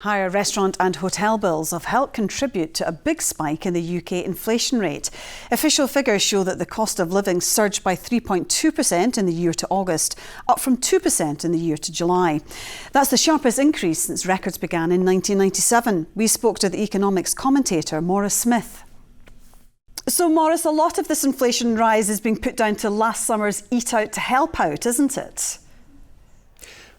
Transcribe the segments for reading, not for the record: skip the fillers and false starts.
Higher restaurant and hotel bills have helped contribute to a big spike in the UK inflation rate. Official figures show that the cost of living surged by 3.2% in the year to August, up from 2% in the year to July. That's the sharpest increase since records began in 1997. We spoke to the economics commentator Maurice Smith. So Maurice, a lot of this inflation rise is being put down to last summer's Eat Out to Help Out, isn't it?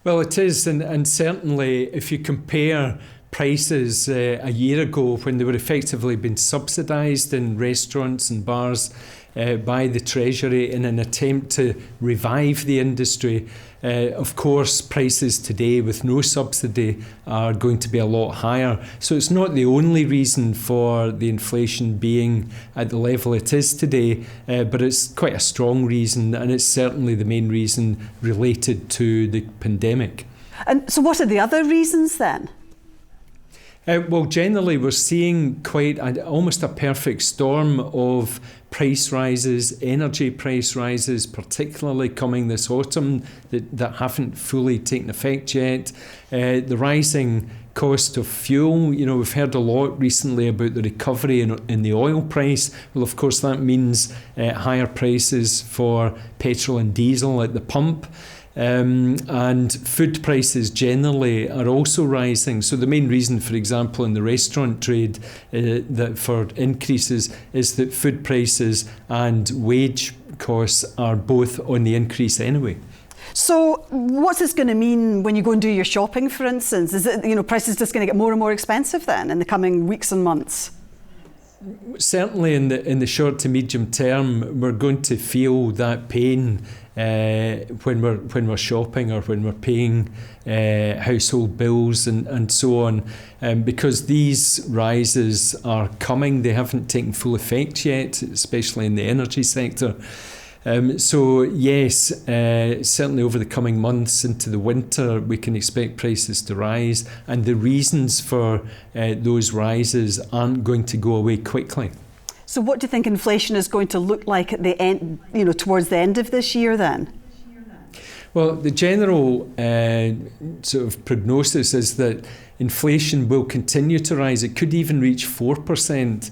Well, it is, and certainly if you compare prices a year ago when they were effectively being subsidised in restaurants and bars by the Treasury in an attempt to revive the industry, of course prices today with no subsidy are going to be a lot higher. So it's not the only reason for the inflation being at the level it is today, but it's quite a strong reason, and it's certainly the main reason related to the pandemic. And so what are the other reasons then? Well, generally we're seeing almost a perfect storm of price rises, energy price rises, particularly coming this autumn that haven't fully taken effect yet. The rising cost of fuel, we've heard a lot recently about the recovery in the oil price. Well, of course, that means higher prices for petrol and diesel at the pump. And food prices generally are also rising. So the main reason, for example, in the restaurant trade that for increases is that food prices and wage costs are both on the increase anyway. So what's this going to mean when you go and do your shopping, for instance? Is it, prices just going to get more and more expensive then in the coming weeks and months? Certainly in the short to medium term, we're going to feel that pain when we're shopping or when we're paying household bills and so on, because these rises are coming. They haven't taken full effect yet, especially in the energy sector. So yes, certainly over the coming months into the winter, we can expect prices to rise, and the reasons for those rises aren't going to go away quickly. So what do you think inflation is going to look like at the end, towards the end of this year then? Well, the general sort of prognosis is that inflation will continue to rise. It could even reach 4%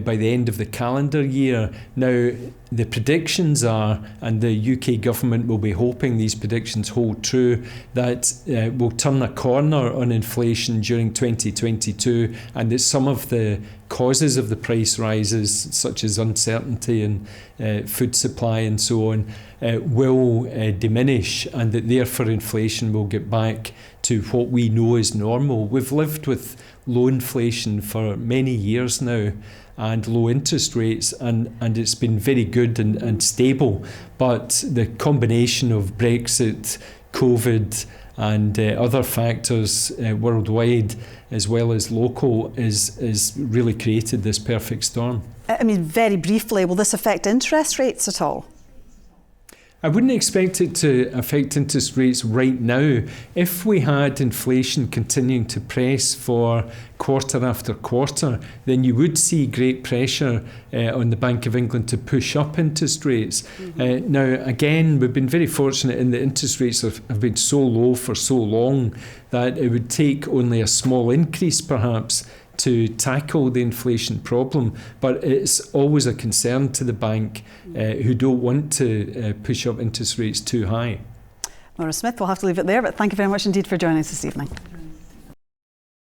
by the end of the calendar year. Now, the predictions are, and the UK government will be hoping these predictions hold true, that we'll turn a corner on inflation during 2022, and that some of the causes of the price rises, such as uncertainty in food supply and so on, will diminish, and that therefore inflation will get back to what we know is normal. We've lived with low inflation for many years now and low interest rates, and it's been very good and stable. But the combination of Brexit, COVID and other factors worldwide as well as local is really created this perfect storm. I mean, very briefly, will this affect interest rates at all? I wouldn't expect it to affect interest rates right now. If we had inflation continuing to press for quarter after quarter, then you would see great pressure on the Bank of England to push up interest rates. Mm-hmm. Now, again, we've been very fortunate in that interest rates have been so low for so long that it would take only a small increase perhaps to tackle the inflation problem, but it's always a concern to the bank who don't want to push up interest rates too high. Maurice Smith, we'll have to leave it there, but thank you very much indeed for joining us this evening.